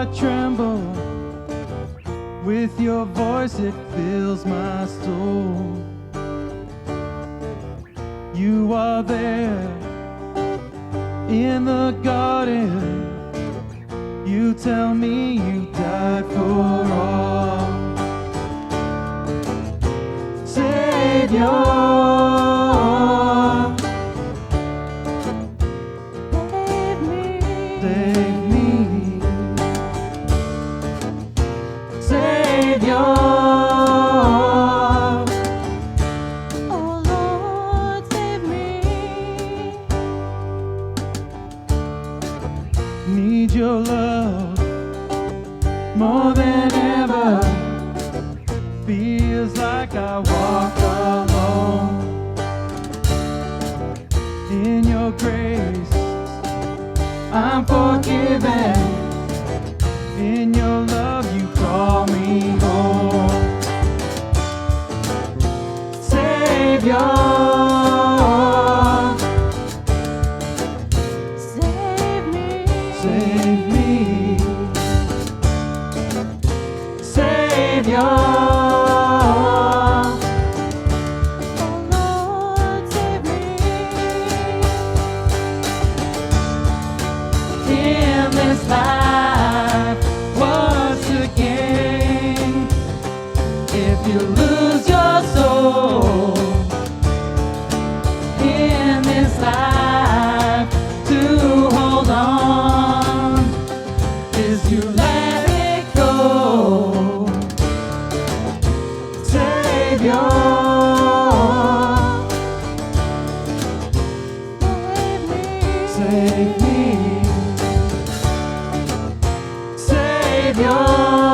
I tremble. With your voice it fills my soul. You are there in the garden. You tell me you died for all. Savior, save me. Savior, Oh Lord, save me. need your love more than ever. Feels like I walk alone. In your grace, I'm forgiven. In your love, you call me home. Savior, Save me. save me. Savior, Oh Lord, save me. in this life, what's the gain if you lose your soul? In this life, to hold on is to let it go. Savior, Save me. save me. Savior.